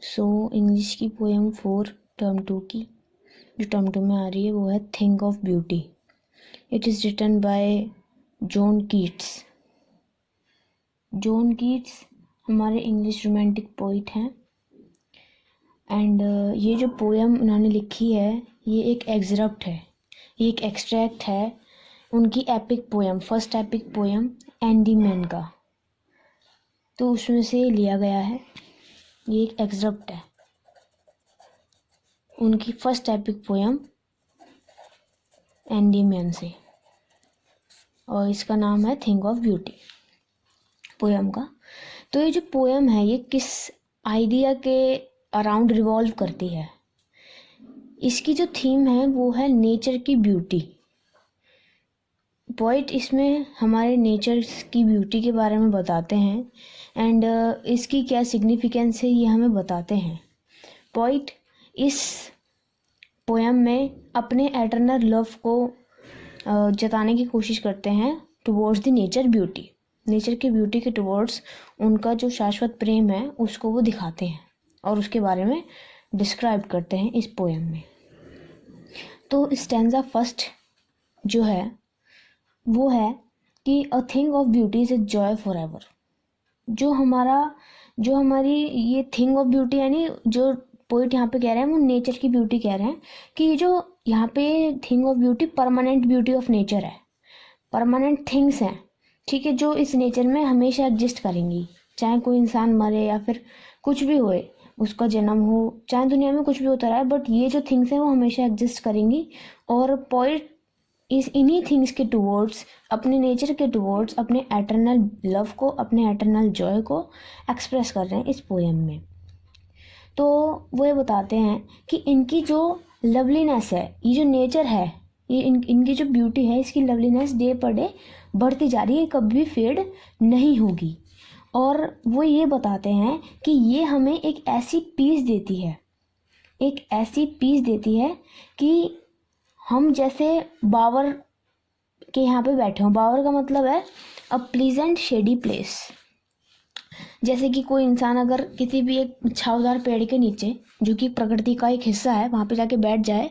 So English की poem 4 term 2 की जो टर्म 2 में आ रही है वो है thing of beauty. It is written by John Keats. John Keats हमारे इंग्लिश रोमांटिक पोइट हैं एंड ये जो पोएम उन्होंने लिखी है ये एक एक्सरप्ट है, ये एक एक्सट्रैक्ट है उनकी epic poem, first epic poem Endymion का, तो उसमें से लिया गया है। ये एक एक्सरप्ट है उनकी फर्स्ट एपिक पोएम एंडीमैन से और इसका नाम है थिंक ऑफ ब्यूटी पोएम का। तो ये जो पोएम है ये किस आइडिया के अराउंड रिवॉल्व करती है? इसकी जो थीम है वो है नेचर की ब्यूटी। पोइट इसमें हमारे नेचर की ब्यूटी के बारे में बताते हैं एंड इसकी क्या सिग्निफिकेंस है ये हमें बताते हैं। पोइट इस पोएम में अपने एटर्नल लव को जताने की कोशिश करते हैं towards the nature beauty. Nature की ब्यूटी के टुवर्ड्स उनका जो शाश्वत प्रेम है उसको वो दिखाते हैं और उसके बारे में डिस्क्राइब करते हैं इस पोएम में। तो स्टैंजा फर्स्ट जो है वो है कि a thing of beauty is a joy for ever. जो हमारी ये थिंग ऑफ ब्यूटी यानी जो पोइट यहाँ पे कह रहे हैं वो नेचर की ब्यूटी कह रहे हैं कि ये जो यहाँ पे thing of beauty permanent beauty of nature है, परमानेंट थिंग्स हैं, ठीक है, जो इस नेचर में हमेशा एग्जिस्ट करेंगी, चाहे कोई इंसान मरे या फिर कुछ भी होए, उसका जन्म हो, चाहे दुनिया में कुछ भी होता रहा, बट ये जो थिंग्स हैं वो हमेशा एग्जिस्ट करेंगी। और पोइट इन्हीं थिंग्स के टुवर्ड्स, अपने नेचर के टुवर्ड्स अपने एटर्नल लव को, अपने एटर्नल जॉय को एक्सप्रेस कर रहे हैं इस पोएम में। तो वो ये बताते हैं कि इनकी जो लवलीनेस है, ये जो नेचर है, ये इनकी जो ब्यूटी है, इसकी लवलीनेस डे पर डे बढ़ती जा रही है, कभी भी फेड नहीं होगी। और वो ये बताते हैं कि ये हमें एक ऐसी पीस देती है, एक ऐसी पीस देती है कि हम जैसे बावर के यहाँ पे बैठे हों। बावर का मतलब है अ प्लीजेंट शेडी प्लेस। जैसे कि कोई इंसान अगर किसी भी एक छावदार पेड़ के नीचे, जो कि प्रकृति का एक हिस्सा है, वहाँ पे जाके बैठ जाए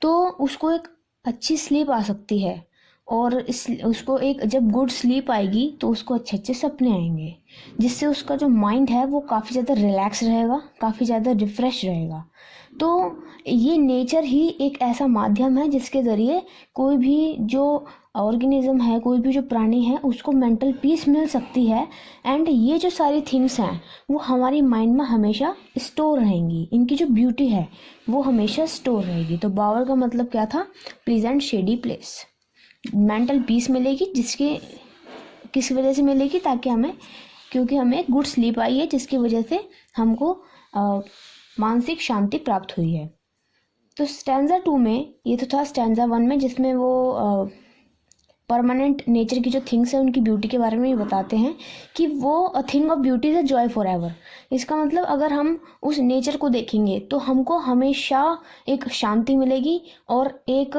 तो उसको एक अच्छी स्लीप आ सकती है और उसको एक जब गुड स्लीप आएगी तो उसको अच्छे अच्छे सपने आएंगे, जिससे उसका जो माइंड है वो काफ़ी ज़्यादा रिलैक्स रहेगा, काफ़ी ज़्यादा रिफ़्रेश रहेगा। तो ये नेचर ही एक ऐसा माध्यम है जिसके ज़रिए कोई भी जो ऑर्गेनिज्म है, कोई भी जो प्राणी है, उसको मेंटल पीस मिल सकती है। एंड ये जो सारी थिंग्स हैं वो हमारी माइंड में हमेशा स्टोर रहेंगी, इनकी जो ब्यूटी है वो हमेशा स्टोर रहेगी। तो बावर का मतलब क्या था? Pleasant shady place. Mental peace मिलेगी, जिसके किस वजह से मिलेगी? ताकि क्योंकि हमें गुड स्लीप आई है, जिसकी वजह से हमको मानसिक शांति प्राप्त हुई है। तो स्टैंजा 2 में, ये तो था स्टैंजा 1 में जिसमें वो परमानेंट नेचर की जो थिंग्स है उनकी ब्यूटी के बारे में ये बताते हैं कि वो a thing of beauty is a joy for ever. इसका मतलब अगर हम उस नेचर को देखेंगे तो हमको हमेशा एक शांति मिलेगी और एक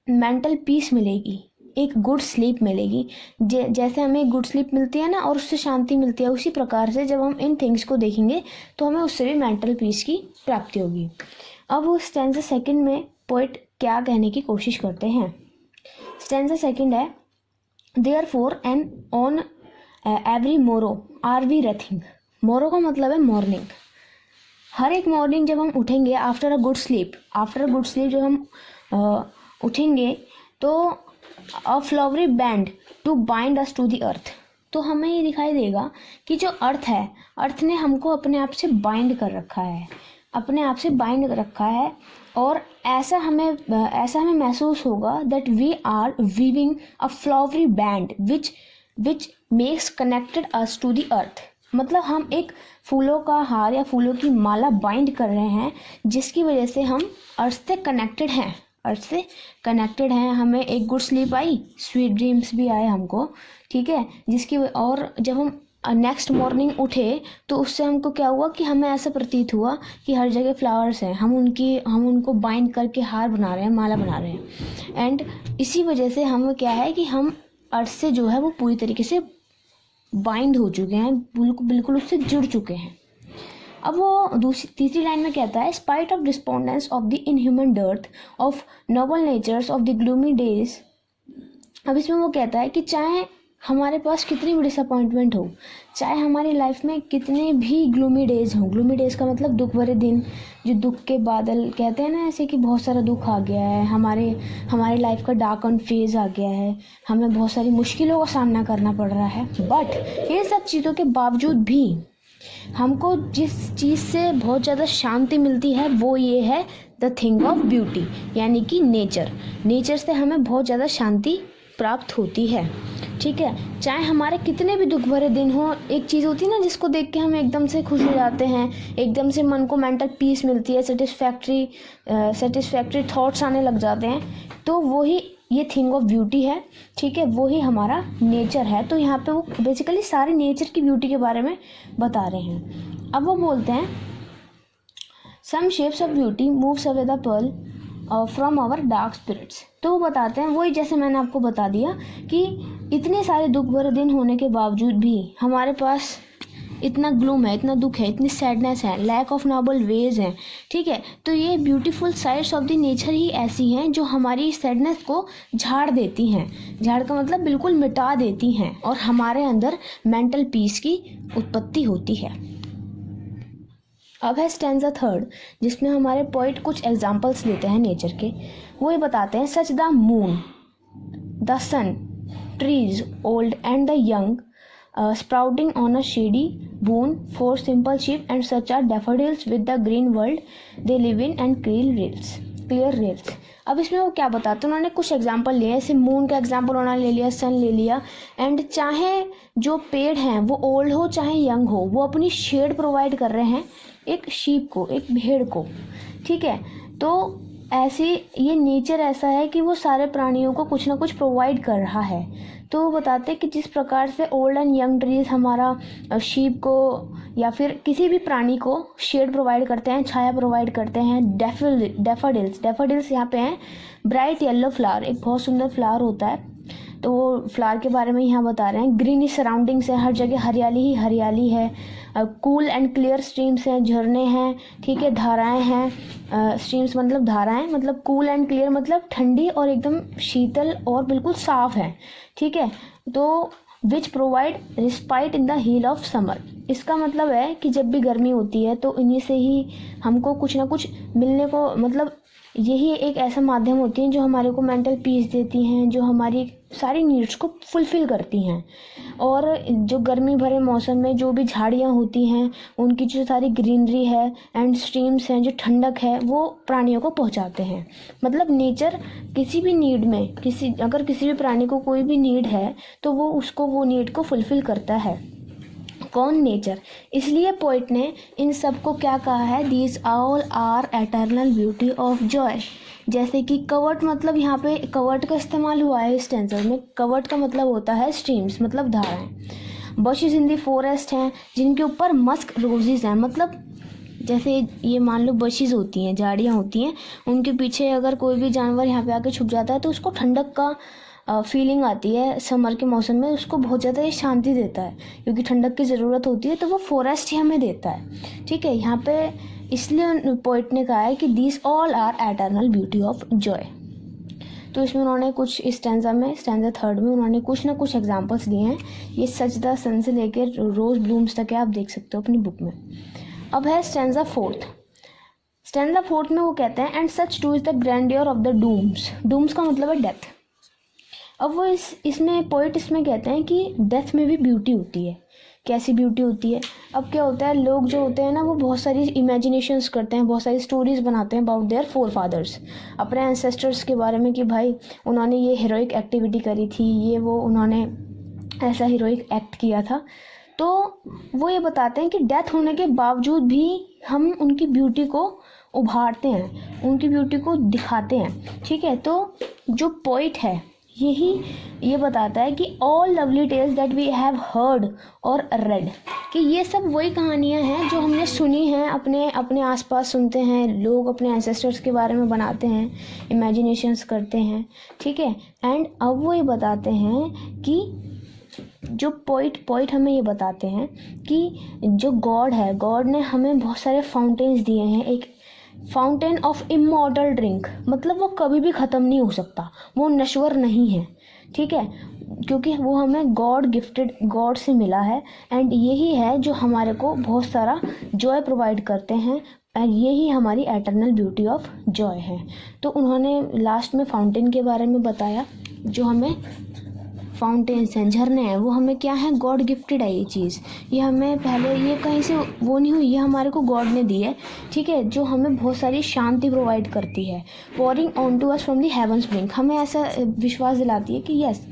मेंटल पीस मिलेगी, एक गुड स्लीप मिलेगी। जैसे हमें एक गुड स्लीप मिलती है ना और उससे शांति मिलती है, उसी प्रकार से जब हम इन थिंग्स को देखेंगे तो हमें उससे भी मेंटल पीस की प्राप्ति होगी। अब वो स्टैंजा सेकंड में पोइट क्या कहने की कोशिश करते हैं? स्टैंजा सेकंड है, therefore and on every morrow are we wreathing. Morrow का मतलब है मॉर्निंग। हर एक मॉर्निंग जब हम उठेंगे आफ्टर अ गुड स्लीप जब हम उठेंगे तो a flowery band to bind us to the earth. तो हमें ये दिखाई देगा कि जो अर्थ है, अर्थ ने हमको अपने आप से बाइंड कर रखा है, अपने आप से बाइंड कर रखा है। और ऐसा हमें महसूस होगा that we are weaving a flowery band which makes connected us to the earth. मतलब हम एक फूलों का हार या फूलों की माला बाइंड कर रहे हैं, जिसकी वजह से हम अर्थ से कनेक्टेड हैं। हमें एक good sleep I, sweet dreams भी आए हमको, ठीक है, और जब हम नेक्स्ट मॉर्निंग उठे तो उससे हमको क्या हुआ कि हमें ऐसा प्रतीत हुआ कि हर जगह फ्लावर्स हैं, हम उनको बाइंड करके हार बना रहे हैं, माला बना रहे हैं। एंड इसी वजह से हम क्या है कि हम अर्थ से जो है वो पूरी तरीके से बाइंड हो चुके हैं, बिल्कुल उससे जुड़ चुके हैं। अब वो तीसरी लाइन में कहता है, spite of despondence of the inhuman dearth of noble natures of the gloomy days. अब इसमें वो कहता है कि चाहे हमारे पास कितनी भी डिसअपॉइंटमेंट हो, चाहे हमारी लाइफ में कितने भी ग्लूमी डेज हों, ग्लूमी डेज का मतलब दुख भरे दिन, जो दुख के बादल कहते हैं ना, ऐसे कि बहुत सारा दुख आ गया है, हमारे लाइफ का डार्क ऑन फेज आ गया है, हमें बहुत सारी मुश्किलों का सामना करना पड़ रहा है, बट ये सब चीज़ों के बावजूद भी हमको जिस चीज़ से बहुत ज़्यादा शांति मिलती है वो ये है द थिंग ऑफ ब्यूटी, यानी कि नेचर से हमें बहुत ज़्यादा शांति प्राप्त होती है। ठीक है, चाहे हमारे कितने भी दुख भरे दिन हो, एक चीज़ होती है ना जिसको देख के हम एकदम से खुश हो जाते हैं, एकदम से मन को मेंटल पीस मिलती है, सेटिस्फैक्ट्री थॉट्स आने लग जाते हैं, तो वही ये थिंग ऑफ ब्यूटी है। ठीक है, वही हमारा नेचर है। तो यहाँ पे वो बेसिकली सारे नेचर की ब्यूटी के बारे में बता रहे हैं। अब वो बोलते हैं, some shapes of beauty moves away the pall from our dark spirits. तो वो बताते हैं, वही जैसे मैंने आपको बता दिया कि इतने सारे दुख भरे दिन होने के बावजूद भी हमारे पास इतना ग्लूम है, इतना दुख है, इतनी सैडनेस है, लैक ऑफ नोबल वेज हैं। ठीक है, तो ये beautiful sides of the nature ही ऐसी हैं जो हमारी सैडनेस को झाड़ देती हैं। झाड़ का मतलब बिल्कुल मिटा देती हैं और हमारे अंदर मेंटल पीस की उत्पत्ति होती है। अब है स्टैंजा थर्ड, जिसमें हमारे पोइट कुछ एग्जाम्पल्स लेते हैं नेचर के। वो ये बताते हैं, such the moon, the sun, trees old and the young, sprouting on a shady boon for simple sheep, and such are daffodils with the green world they live in and clear rails। अब इसमें वो क्या बताते हैं, उन्होंने कुछ example लिए, जैसे मून का एग्जांपल उन्होंने ले लिया, सन ले लिया, एंड चाहे जो पेड़ हैं वो ओल्ड हो चाहे यंग हो, वो अपनी शेड प्रोवाइड कर रहे हैं एक शीप को, एक भेड़ को। ठीक है, तो ऐसे ये नेचर ऐसा है कि वो सारे प्राणियों को कुछ ना कुछ प्रोवाइड कर रहा है। तो वो बताते हैं कि जिस प्रकार से ओल्ड एंड यंग ट्रीज हमारा शीप को या फिर किसी भी प्राणी को शेड प्रोवाइड करते हैं, छाया प्रोवाइड करते हैं। डैफोडिल्स यहाँ पे हैं ब्राइट येलो फ्लावर, एक बहुत सुंदर फ्लावर होता है, तो वो फ्लावर के बारे में यहाँ बता रहे हैं। ग्रीनी सराउंडिंग्स है, हर जगह हरियाली ही हरियाली है। कूल एंड क्लियर स्ट्रीम्स हैं, झरने हैं। ठीक है, धाराएं हैं, स्ट्रीम्स मतलब धाराएं, मतलब कूल एंड क्लियर मतलब ठंडी और एकदम शीतल और बिल्कुल साफ है। ठीक है, तो which provide respite in the heel of summer. इसका मतलब है कि जब भी गर्मी होती है तो इन्हीं से ही हमको कुछ ना कुछ मिलने को, मतलब यही एक ऐसा माध्यम होती है जो हमारे को मेंटल पीस देती हैं, जो हमारी सारी नीड्स को फुलफ़िल करती हैं। और जो गर्मी भरे मौसम में जो भी झाड़ियाँ होती हैं, उनकी जो सारी ग्रीनरी है एंड स्ट्रीम्स हैं, जो ठंडक है, वो प्राणियों को पहुंचाते हैं। मतलब नेचर किसी भी नीड में, अगर किसी भी प्राणी को कोई भी नीड है तो वो नीड को फुलफ़िल करता है। कौन? नेचर। इसलिए पोइट ने इन सब को क्या कहा है, these all are eternal beauty of joy. जैसे कि कवर्ट, मतलब यहाँ पे कवर्ट का इस्तेमाल हुआ है इस टेंसर में। कवर्ट का मतलब होता है स्ट्रीम्स, मतलब धाराएं। बशेज इन दी फॉरेस्ट हैं जिनके ऊपर मस्क रोजेज हैं, मतलब जैसे ये मान लो बशेज होती हैं, झाड़ियाँ होती हैं, उनके पीछे अगर कोई भी जानवर यहाँ पे आके छुप जाता है तो उसको ठंडक का फीलिंग आती है। समर के मौसम में उसको बहुत ज़्यादा ये शांति देता है, क्योंकि ठंडक की ज़रूरत होती है, तो वो फॉरेस्ट ही हमें देता है। ठीक है, यहाँ पे इसलिए पोइट ने कहा है कि these all are eternal beauty of joy. तो इसमें उन्होंने कुछ इस स्टैंजा थर्ड में उन्होंने कुछ ना कुछ एग्जांपल्स दिए हैं। ये सच द सन से लेकर रोज ब्लूम्स तक है, आप देख सकते हो अपनी बुक में। अब है स्टैंजा फोर्थ में वो कहते हैं, and such too is the grandeur of the dooms. Dooms का मतलब है डेथ। अब वो इसमें पोइट इसमें कहते हैं कि डेथ में भी ब्यूटी होती है। कैसी ब्यूटी होती है? अब क्या होता है, लोग जो होते हैं ना, वो बहुत सारी इमेजिनेशंस करते हैं, बहुत सारी स्टोरीज बनाते हैं अबाउट देयर फोर फादर्स, अपने एंसेस्टर्स के बारे में, कि भाई उन्होंने ये हीरोइक एक्टिविटी करी थी, ये वो उन्होंने ऐसा हीरोइक एक्ट किया था। तो वो ये बताते हैं कि डेथ होने के बावजूद भी हम उनकी ब्यूटी को उभारते हैं, उनकी ब्यूटी को दिखाते हैं। ठीक है, तो जो पोइट है ये बताता है कि all lovely tales that we have heard or read, कि ये सब वही कहानियाँ हैं जो हमने सुनी हैं, अपने आसपास सुनते हैं, लोग अपने एंसेस्टर्स के बारे में बनाते हैं, इमेजिनेशंस करते हैं। ठीक है, एंड अब वो ये बताते हैं कि जो पोइट हमें ये बताते हैं कि जो गॉड है, गॉड ने हमें बहुत सारे फाउंटेन्स दिए हैं। एक फाउंटेन ऑफ इमॉर्टल ड्रिंक, मतलब वो कभी भी ख़त्म नहीं हो सकता, वो नश्वर नहीं है, ठीक है, क्योंकि वो हमें गॉड गिफ्टेड, गॉड से मिला है। एंड यही है जो हमारे को बहुत सारा जॉय प्रोवाइड करते हैं, एंड यही हमारी एटर्नल ब्यूटी ऑफ जॉय है। तो उन्होंने लास्ट में फाउंटेन के बारे में बताया, जो हमें फाउंटेन्स हैं, झरने हैं, वो हमें क्या है, गॉड गिफ्टेड है ये चीज़। ये हमें पहले ये कहीं से वो नहीं हुई, ये हमारे को गॉड ने दी है, ठीक है, जो हमें बहुत सारी शांति प्रोवाइड करती है। Pouring on to us from the heaven's brink, हमें ऐसा विश्वास दिलाती है कि यस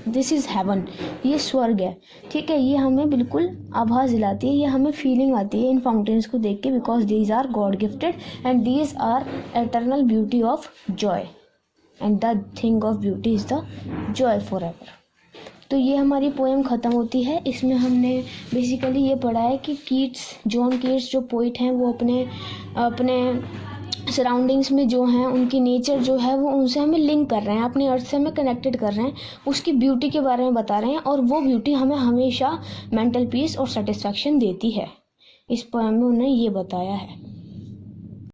दिस इज़ हेवन, ये स्वर्ग है, ठीक है। ये हमें बिल्कुल आभास दिलाती है, ये हमें फीलिंग आती है इन फाउंटेन्स को देख के, because these are God gifted and these are eternal beauty of joy, and the thing of beauty is the joy for ever. तो ये हमारी पोएम ख़त्म होती है। इसमें हमने बेसिकली ये पढ़ा है कि जॉन कीट्स जो पोइट हैं, वो अपने सराउंडिंग्स में जो हैं, उनकी नेचर जो है वो उनसे हमें लिंक कर रहे हैं, अपने अर्थ से हमें कनेक्टेड कर रहे हैं, उसकी ब्यूटी के बारे में बता रहे हैं, और वो ब्यूटी हमें हमेशा मेंटल पीस और सेटिस्फैक्शन देती है। इस पोएम में उन्होंने ये बताया है।